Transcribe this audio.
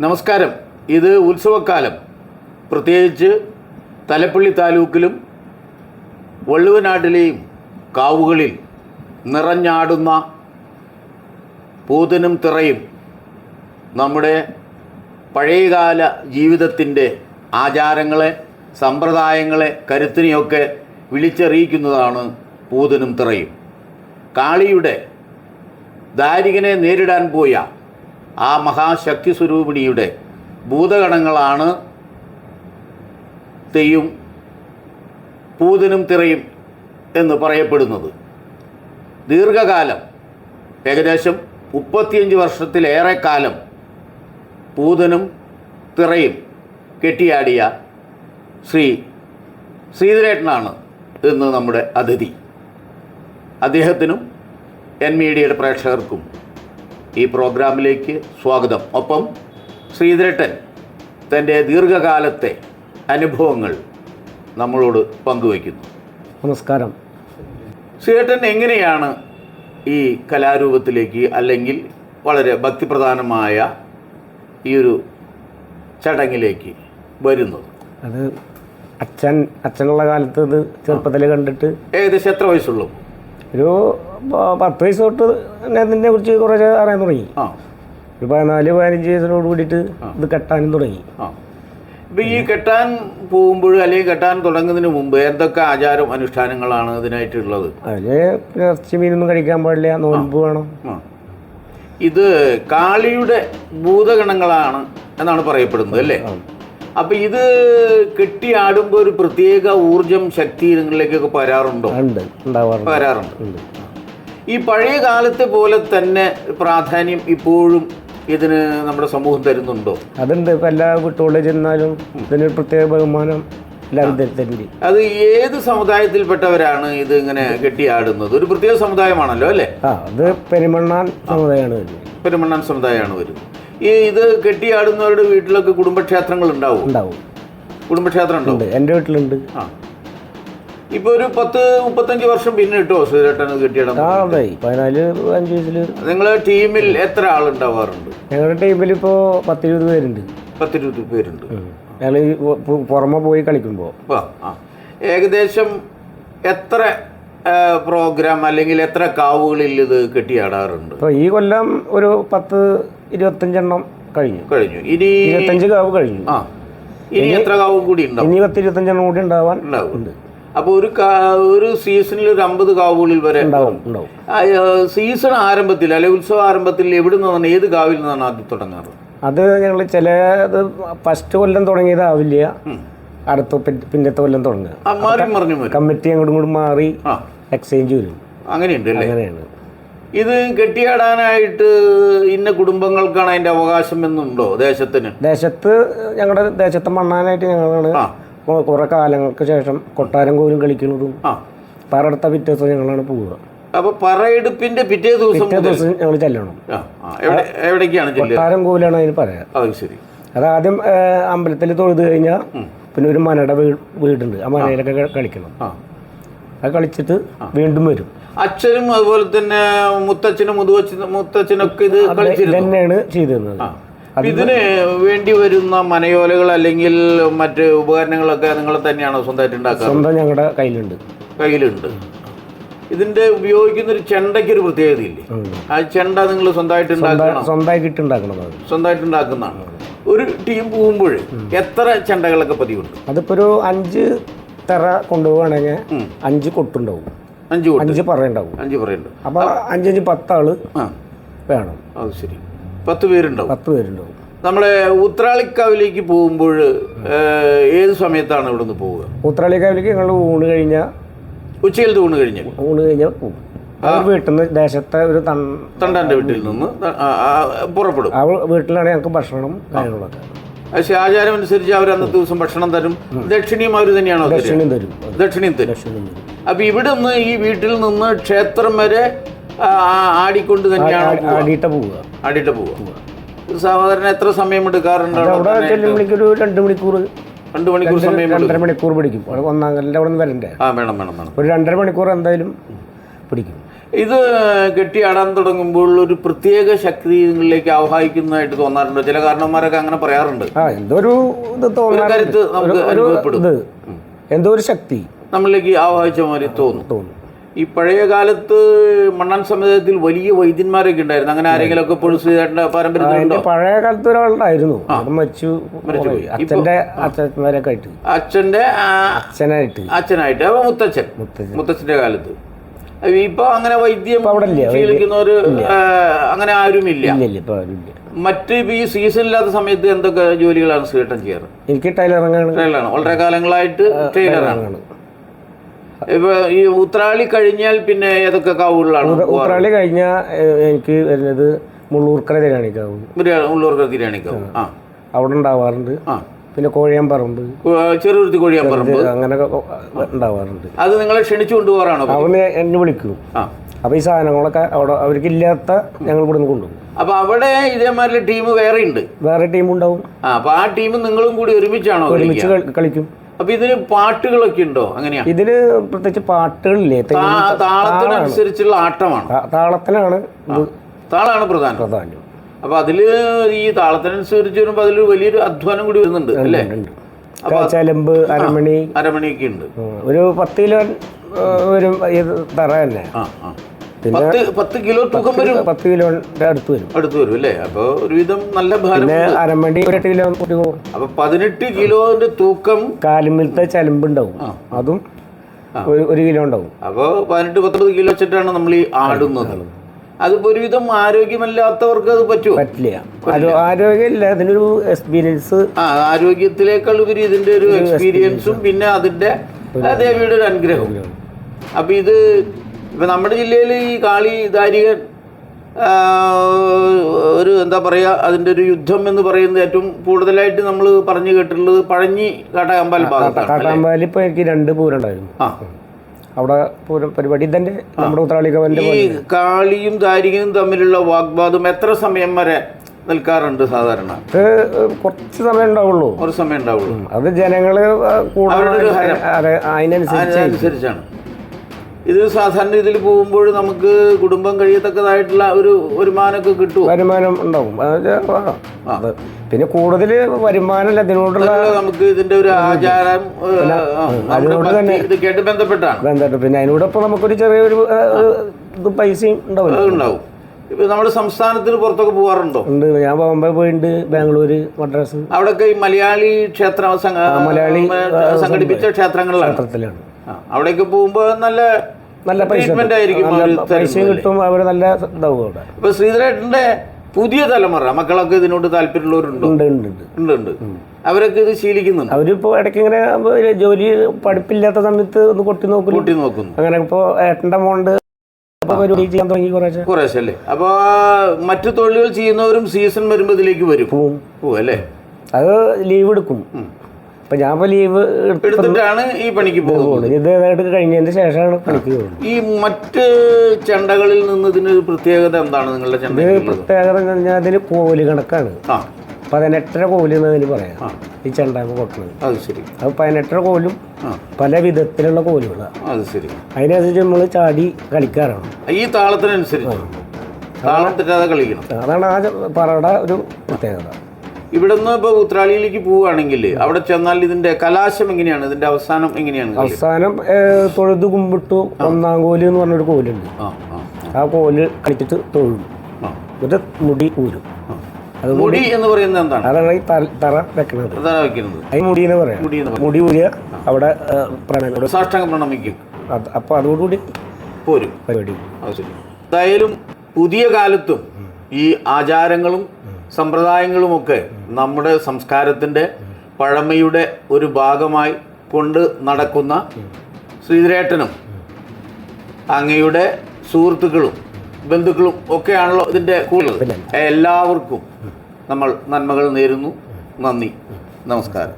നമസ്കാരം. ഇത് ഉത്സവക്കാലം. പ്രത്യേകിച്ച് തലപ്പള്ളി താലൂക്കിലും വള്ളുവനാട്ടിലെയും കാവുകളിൽ നിറഞ്ഞാടുന്ന പൂതനും തിറയും നമ്മുടെ പഴയകാല ജീവിതത്തിൻ്റെ ആചാരങ്ങളെ, സമ്പ്രദായങ്ങളെ, കരുത്തിനെയൊക്കെ വിളിച്ചറിയിക്കുന്നതാണ് പൂതനും തിറയും. കാളിയുടെ ദാരികനെ നേരിടാൻ പോയ ആ മഹാശക്തി സ്വരൂപിണിയുടെ ഭൂതഗണങ്ങളാണ് തെയ്യും പൂതനും തിറയും എന്ന് പറയപ്പെടുന്നത്. ദീർഘകാലം, ഏകദേശം 35 വർഷത്തിലേറെ കാലം പൂതനും തിറയും കെട്ടിയാടിയ ശ്രീധരേട്ടനാണ് ഇന്ന് നമ്മുടെ അതിഥി. അദ്ദേഹത്തിനും എൻ മീഡിയയുടെ പ്രേക്ഷകർക്കും ഈ പ്രോഗ്രാമിലേക്ക് സ്വാഗതം. ഒപ്പം ശ്രീധരേട്ടൻ തൻ്റെ ദീർഘകാലത്തെ അനുഭവങ്ങൾ നമ്മളോട് പങ്കുവയ്ക്കുന്നു. നമസ്കാരം. ശ്രീധരേട്ടൻ എങ്ങനെയാണ് ഈ കലാരൂപത്തിലേക്ക്, അല്ലെങ്കിൽ വളരെ ഭക്തിപ്രധാനമായ ഈ ഒരു ചടങ്ങിലേക്ക് വരുന്നത്? അത് അച്ഛനുള്ള കാലത്ത് ഇത് ചെറുപ്പത്തിൽ കണ്ടിട്ട്. ഏകദേശം എത്ര വയസ്സുള്ളൂ? ഒരു 10 വയസ്സ് തൊട്ട് ഇതിനെ കുറിച്ച് കുറച്ച് അറിയാൻ തുടങ്ങി. ഒരു 14-15 വയസ്സിനോട് കൂടിയിട്ട് ഇത് കെട്ടാനും തുടങ്ങി. ഇപ്പം ഈ കെട്ടാൻ പോകുമ്പോൾ, അല്ലെങ്കിൽ കെട്ടാൻ തുടങ്ങുന്നതിന് മുമ്പ് എന്തൊക്കെ ആചാരം അനുഷ്ഠാനങ്ങളാണ് ഇതിനായിട്ടുള്ളത്? അതിന് ഇറച്ചി മീനൊന്നും കഴിക്കാൻ പാടില്ല, നോമ്പ് വേണം. ഇത് കാളിയുടെ ഭൂതഗണങ്ങളാണ് എന്നാണ് പറയപ്പെടുന്നത് അല്ലേ? അപ്പം ഇത് കെട്ടിയാടുമ്പോൾ ഒരു പ്രത്യേക ഊർജം, ശക്തി നിങ്ങളിലേക്കൊക്കെ വരാറുണ്ടോ? വരാറുണ്ട്. ഈ പഴയ കാലത്തെ പോലെ തന്നെ പ്രാധാന്യം ഇപ്പോഴും ഇതിന് നമ്മുടെ സമൂഹം തരുന്നുണ്ടോ? അതുണ്ട്. ഇപ്പം എല്ലാ വീട്ടുകളിൽ ചെന്നാലും ഇതിനൊരു പ്രത്യേക ബഹുമാനം എല്ലാവരും തരുന്നുണ്ട്. അത് ഏത് സമുദായത്തിൽപ്പെട്ടവരാണ് ഇത് ഇങ്ങനെ കെട്ടിയാടുന്നത്? ഒരു പ്രത്യേക സമുദായമാണല്ലോ അല്ലേ? അത് പെരുമണ്ണാൻ സമുദായമാണ് വരുന്നത്. പെരുമണ്ണാൻ സമുദായമാണ് വരുന്നത്. ഇത് കെട്ടിയാടുന്നവരുടെ വീട്ടിലൊക്കെ കുടുംബക്ഷേത്രങ്ങൾ ഉണ്ടാവും? കുടുംബക്ഷേത്രം ഉണ്ടാവും. എൻ്റെ വീട്ടിലുണ്ട്. ഇപ്പൊ ഒരു 10-35 വർഷം പിന്നെ കിട്ടുമോ ശ്രീധരേട്ടൻ കെട്ടിയിടാൻ? 14-15 വയസ്സിൽ. നിങ്ങളെ ടീമിൽ എത്ര ആളുണ്ടാവാറുണ്ട്? ഞങ്ങളുടെ ടീമിൽ ഇപ്പോൾ 10-20 പേരുണ്ട്. 10-20 പേരുണ്ട്. ഞങ്ങൾ പുറമെ പോയി കളിക്കുമ്പോൾ ഏകദേശം എത്ര പ്രോഗ്രാം, അല്ലെങ്കിൽ എത്ര കാവുകളിൽ ഇത് കെട്ടിയാടാറുണ്ട്? ഇപ്പോൾ ഈ കൊല്ലം ഒരു 10-25 കഴിഞ്ഞു. ഇനി 25 കാവ് കഴിഞ്ഞു. ഇനി എത്ര കാവ് കൂടി ഉണ്ടാവും? ഇനി 10-25 കൂടി ഉണ്ടാവാൻ ഉണ്ട്. അപ്പോൾ ഒരു സീസണിൽ ഒരു 50 കാവുകളിൽ വരെ ഉണ്ടാവും. സീസൺ ആരംഭത്തിൽ, അല്ലെങ്കിൽ ഉത്സവ ആരംഭത്തിൽ എവിടെ നിന്നാണ്, ഏത് കാവിൽ നിന്നാണ് ആദ്യം തുടങ്ങാറ്? അത് ഞങ്ങൾ ചിലത് ഫസ്റ്റ് കൊല്ലം തുടങ്ങിയതാവില്ല, അടുത്ത പിന്നത്തെ കൊല്ലം തുടങ്ങുക. കമ്മിറ്റി അങ്ങോട്ടും ഇങ്ങോട്ടും മാറി എക്സ്ചേഞ്ച് വരും. അങ്ങനെയുണ്ട്. അങ്ങനെയാണ്. ഇത് കെട്ടിയാടാനായിട്ട് ഇന്ന കുടുംബങ്ങൾക്കാണ് അതിന്റെ അവകാശം എന്നുണ്ടോ ദേശത്തിന്? ദേശത്ത് ഞങ്ങളുടെ ദേശത്തെ മണ്ണാനായിട്ട് ഞങ്ങളാണ് കുറെ കാലങ്ങൾക്ക് ശേഷം കൊട്ടാരം കോലും കളിക്കുന്നതും പറയെടുത്ത പിറ്റേ ദിവസം ഞങ്ങളാണ് പോവുക. അപ്പൊ പറയെടുപ്പിന്റെ പിറ്റേ ദിവസം ഞങ്ങൾ ചെല്ലണം. എവിടേക്കാണ്? കൊട്ടാരം കോലാണ് അതിന് പറയാം. അത് ആദ്യം അമ്പലത്തിൽ തൊഴുത് കഴിഞ്ഞാൽ പിന്നെ ഒരു മനയുടെ വീടുണ്ട്, ആ മനയിലൊക്കെ കളിക്കണം. അത് കളിച്ചിട്ട് വീണ്ടും വരും. അച്ഛനും അതുപോലെ തന്നെ മുത്തച്ഛനും മുത്തച്ഛനൊക്കെ ഇത് തന്നെയാണ് ചെയ്തിരുന്നത്. ഇതിന് വേണ്ടി വരുന്ന മനയോലകൾ അല്ലെങ്കിൽ മറ്റ് ഉപകരണങ്ങളൊക്കെ നിങ്ങൾ തന്നെയാണോ സ്വന്തമായിട്ട് ഉണ്ടാക്കുക? സ്വന്തം ഞങ്ങളുടെ കയ്യിലുണ്ട്. ഇതിന്റെ ഉപയോഗിക്കുന്ന ഒരു ചെണ്ടയ്ക്ക് ഒരു പ്രത്യേകതയില്ലേ? ആ ചെണ്ട നിങ്ങൾ സ്വന്തമായിട്ട് ഉണ്ടാക്കുന്നതാണ്. ഒരു ടീം പോകുമ്പോൾ എത്ര ചെണ്ടകളൊക്കെ പതിവുണ്ട്? അതിപ്പോ ഒരു 5 തെറ കൊണ്ടുപോവുകയാണെങ്കിൽ 5 കൊട്ടുണ്ടാവും, 5 പറയുണ്ടാവും. അപ്പൊ 5-10 ആള് വേണം. അത് ശരി. 10 പേരുണ്ടാവും. 10 പേരുണ്ടാവും. നമ്മളെ ഉത്രാളിക്കാവിലേക്ക് പോകുമ്പോൾ ഏത് സമയത്താണ് ഇവിടെ നിന്ന് പോവുക? ഉത്രാളിക്കാവിലേക്ക് ഞങ്ങൾ ഊണ് കഴിഞ്ഞാൽ, ഉച്ചയിലത്തെ ഊണ് കഴിഞ്ഞാൽ പോകും. വീട്ടിൽ നിന്ന് ദേശത്തെ ഒരു തണ്ടാൻ്റെ വീട്ടിൽ നിന്ന് പുറപ്പെടും. ആ വീട്ടിലാണ് ഞങ്ങൾക്ക് ഭക്ഷണം കാര്യങ്ങളൊക്കെ. പക്ഷേ ആചാരം അനുസരിച്ച് അവർ അന്നത്തെ ദിവസം ഭക്ഷണം തരും. ദക്ഷിണയും അവർ തന്നെയാണോ? ദക്ഷിണയും തരും. അപ്പൊ ഇവിടെ നിന്ന് ഈ വീട്ടിൽ നിന്ന് ക്ഷേത്രം വരെ ആടിക്കൊണ്ട് തന്നെയാണ് ആടിയിട്ട് പോവുക. സാധാരണ എത്ര സമയം എടുക്കാറുണ്ട്? 2 മണിക്കൂർ 2 മണിക്കൂർ സമയം, 2.5 മണിക്കൂർ പിടിക്കും. ഒന്നാം കല്ലിൻ്റെ അവിടെ നിന്ന് വരണ്ടേ? വേണം. ഒരു 2.5 മണിക്കൂർ എന്തായാലും പിടിക്കും. ഇത് കെട്ടിയാടാൻ തുടങ്ങുമ്പോൾ ഒരു പ്രത്യേക ശക്തി നിങ്ങളിലേക്ക് ആവാഹിക്കുന്നതായിട്ട് തോന്നാറുണ്ട്. ചില കാരണന്മാരൊക്കെ അങ്ങനെ പറയാറുണ്ട്. എന്തൊരു കരുത്ത് നമുക്ക് അനുഭവപ്പെടും, എന്തോ ഒരു ശക്തി നമ്മളിലേക്ക് ആവാഹിച്ച മാതിരി തോന്നും. ഈ പഴയ കാലത്ത് മണ്ണാൻ സമുദായത്തിൽ വലിയ വൈദ്യന്മാരൊക്കെ ഉണ്ടായിരുന്നു. അങ്ങനെ ആരെങ്കിലും ഒക്കെ ഇപ്പോഴും ശ്രീധരന്റെ പാരമ്പര്യത്തിലുണ്ടോ? പഴയ കാലത്ത് ഒരാളുണ്ടായിരുന്നു, മരിച്ചുപോയി. അച്ഛന്മാരൊക്കെ ആയിട്ട് അച്ഛനായിട്ട് അപ്പൊ മുത്തച്ഛന്റെ കാലത്ത്. ഇപ്പൊ അങ്ങനെ വൈദ്യം ശീലിക്കുന്നവര് അങ്ങനെ ആരുമില്ല. മറ്റ് ഈ സീസൺ ഇല്ലാത്ത സമയത്ത് എന്തൊക്കെ ജോലികളാണ് ശ്രീധരൻ ചെയ്യാറ്? എനിക്ക് ടൈലറാണ്. വളരെ കാലങ്ങളായിട്ട് ടൈലറാണ്. ഇപ്പൊ ഈ ഉത്രാളി കഴിഞ്ഞാൽ പിന്നെ ഏതൊക്കെ കാവുകളിലാണ്? ഉത്രാളി കഴിഞ്ഞാൽ എനിക്ക് വരുന്നത് മുള്ളൂർക്കര തിരാണിക്കാവ്. മുള്ളൂർക്കര തിരാണിക്കാവ് അവിടെ ഉണ്ടാവാറുണ്ട്. പിന്നെ കോഴിയാമ്പറമ്പ്, ചെറുതുരുത്തി കോഴിയാമ്പറമ്പ് അങ്ങനെ ഉണ്ടാവാറുണ്ട്. അത് നിങ്ങളെ ക്ഷണിച്ചു കൊണ്ടുപോകാറാണോ? അവന് എന്നെ വിളിക്കും. അപ്പൊ ഈ സാധനങ്ങളൊക്കെ അവിടെ അവർക്ക് ഇല്ലാത്ത ഞങ്ങൾ ഇവിടെ നിന്ന് കൊണ്ടുപോകും. അപ്പൊ അവിടെ ഇതേമാതിരി ടീം വേറെ ടീം ഉണ്ടാവും. അപ്പൊ ആ ടീം നിങ്ങളും കൂടി ഒരുമിച്ചാണോ? ഒരുമിച്ച് കളിക്കും. അപ്പൊ ഇതിന് പാട്ടുകളൊക്കെ ഉണ്ടോ? അങ്ങനെയാ? ഇതിന് പ്രത്യേകിച്ച് പാട്ടുകളില്ലേ, താളത്തിനനുസരിച്ചുള്ള ആട്ടമാണ്. താളാണ് പ്രധാനം. അപ്പൊ അതില് ഈ താളത്തിനനുസരിച്ച് വരുമ്പോ അതിൽ വലിയൊരു അധ്വാനം കൂടി വരുന്നുണ്ട് അല്ലേ? ചലമ്പ്, അരമണിയൊക്കെ ഉണ്ട്. ഒരു 10 കിലോ വരും തറ തന്നെ. പിന്നെ 10 കിലോ തൂക്കം വരും. 10 കിലോന്റെ അടുത്ത് വരും അല്ലേ? അപ്പൊ ഒരുവിധം നല്ല ഭാരം. അരമണി 8 കിലോ. അപ്പൊ 18 കിലോന്റെ തൂക്കം. കാലുമിലത്തെ ചലമ്പ് ഉണ്ടാവും, അതും 1 കിലോ ഉണ്ടാവും. അപ്പൊ 18-19 കിലോ വെച്ചിട്ടാണ് നമ്മൾ ഈ ആടുന്നത്. അതിപ്പോ ഒരുവിധം ആരോഗ്യമല്ലാത്തവർക്ക് അത് പറ്റില്ല. ആരോഗ്യമില്ല, അതിനൊരു എക്സ്പീരിയൻസ്. ആരോഗ്യത്തിലേക്കാൾ ഉപരി ഇതിന്റെ ഒരു എക്സ്പീരിയൻസും പിന്നെ അതിന്റെ ദേവിയുടെ ഒരു അനുഗ്രഹവും. അപ്പൊ ഇത് ഇപ്പൊ നമ്മുടെ ജില്ലയിൽ ഈ കാളി ദാരികൻ ഒരു എന്താ പറയുക, അതിൻ്റെ ഒരു യുദ്ധം എന്ന് പറയുന്നത് ഏറ്റവും കൂടുതലായിട്ട് നമ്മൾ പറഞ്ഞു കേട്ടിട്ടുള്ളത് പഴഞ്ഞി കാട്ടാക്കമ്പാൽ ഭാഗത്താണ്. കാട്ടാക്കമ്പാലിൽ ഇപ്പോൾ എനിക്ക് 2 പൂരം ഉണ്ടായിരുന്നു. അവിടെ പൂരം പരിപാടി തന്നെ നമ്മുടെ ഉത്രാളികവന്റെ. ഈ കാളിയും ദാരികനും തമ്മിലുള്ള വാഗ്വാദം എത്ര സമയം വരെ നിൽക്കാറുണ്ട് സാധാരണ? കുറച്ച് സമയം ഉണ്ടാവുള്ളൂ. ഒരു സമയം ഉണ്ടാവുള്ളൂ. അത് ജനങ്ങള് അതിനനുസരിച്ചാണ്. ഇത് സാധാരണ ഇതിൽ പോകുമ്പോൾ നമുക്ക് കുടുംബം കഴിയത്തക്കതായിട്ടുള്ള ഒരു വരുമാനമൊക്കെ കിട്ടും. വരുമാനം ഉണ്ടാവും. പിന്നെ കൂടുതൽ വരുമാനമല്ല ഇതിനോടുള്ള, നമുക്ക് ഇതിന്റെ ഒരു ആചാരം അതിനോട് തന്നെ കേട്ട് ബന്ധപ്പെട്ടാണ്. പിന്നെ അതിനോടൊപ്പം നമുക്കൊരു ചെറിയൊരു പൈസയും ഉണ്ടാവും. ഇപ്പൊ നമ്മുടെ സംസ്ഥാനത്തിന് പുറത്തൊക്കെ പോകാറുണ്ടോ? ഉണ്ട്. ഞാൻ ബോംബെ പോയിട്ടുണ്ട്, ബാംഗ്ലൂര്, മദ്രാസ്. അവിടെയൊക്കെ ഈ മലയാളി സംഘടിപ്പിച്ച ക്ഷേത്രങ്ങളിലാണ്. അവിടേക്ക് പോകുമ്പോ നല്ല പൈസ കിട്ടും. അവര് നല്ല ഇതാവും അവിടെ. ഇപ്പൊ ശ്രീധരേട്ടന്റെ പുതിയ തലമുറ മക്കളൊക്കെ ഇതിനോട് താല്പര്യമുള്ളവരുണ്ടോ? ഉണ്ട്. അവരൊക്കെ ഇത് ശീലിക്കുന്നുണ്ട്. അവരിപ്പോ ഇടയ്ക്ക് ഇങ്ങനെ ജോലി പഠിപ്പില്ലാത്ത സമയത്ത് ഒന്ന് കൊട്ടി നോക്കുന്നു. അങ്ങനെ ഇപ്പൊ ഏട്ടന്റെ മോണ്ട് ചെയ്യാൻ തുടങ്ങി കുറേശ്ശല്ലേ. അപ്പൊ മറ്റു തൊഴിലുകൾ ചെയ്യുന്നവരും സീസൺ വരുമ്പോ ഇതിലേക്ക് പോവും അല്ലേ? അത് ലീവ് എടുക്കും. അപ്പൊ ഞാൻ ലീവ് എടുത്തിട്ടാണ് ഈ പണിക്ക് പോകുന്നത്. ഇത് കഴിഞ്ഞതിന് ശേഷമാണ് പണിക്ക് പോകുന്നത്. ഈ മറ്റ് ചെണ്ടകളിൽ നിന്ന് ഇതിനൊരു പ്രത്യേകത എന്താണ്? നിങ്ങളുടെ ചെണ്ട പ്രത്യേകത എന്ന് പറഞ്ഞാൽ അതിന് കോല് കണക്കാണ്. 18 കോല് എന്നതിന് പറയാം ഈ ചെണ്ടാക്ക് കൊട്ടുന്നത്. അത് ശരി. അത് 18 കോലും പല വിധത്തിലുള്ള കോലുകളാണ്. അത് ശരി. അതിനനുസരിച്ച് നമ്മൾ ചാടി കളിക്കാറാണ്. ഈ താളത്തിനനുസരിച്ച് താളം തെറ്റാതെ കളിക്കണം. അതാണ് ആ പറയുടെ ഒരു പ്രത്യേകത. ഇവിടെ നിന്ന് ഇപ്പോൾ ഉത്രാളിയിലേക്ക് പോവുകയാണെങ്കിൽ അവിടെ ചെന്നാൽ ഇതിന്റെ കലാശം എങ്ങനെയാണ്? ഇതിന്റെ അവസാനം എങ്ങനെയാണ്? അവസാനം തൊഴുത് കുമ്പിട്ടു 1-ാം കോല് എന്ന് പറഞ്ഞൊരു കോലുണ്ട്. ആ കോല് കളിച്ചിട്ട് തൊഴും. എന്നിട്ട് മുടി ഊരും. അത് മുടി എന്ന് പറയുന്നത് എന്താണ്? അതാണ് ഈ തറ വെക്കുന്നത്. അതിന് മുടി എന്ന് പറയാം. മുടി ഊരിയ അവിടെ സാഷ്ടാംഗം പ്രണമിക്കും. അപ്പൊ അതോടുകൂടി പോരും പരിപാടി. എന്തായാലും പുതിയ കാലത്തും ഈ ആചാരങ്ങളും സമ്പ്രദായങ്ങളുമൊക്കെ നമ്മുടെ സംസ്കാരത്തിൻ്റെ പഴമയുടെ ഒരു ഭാഗമായി കൊണ്ട് നടക്കുന്ന ശ്രീധരേട്ടനും അങ്ങയുടെ സുഹൃത്തുക്കളും ബന്ധുക്കളും ഒക്കെയാണല്ലോ ഇതിൻ്റെ കൂടുതൽ. എല്ലാവർക്കും നമ്മൾ നന്മകൾ നേരുന്നു. നന്ദി, നമസ്കാരം.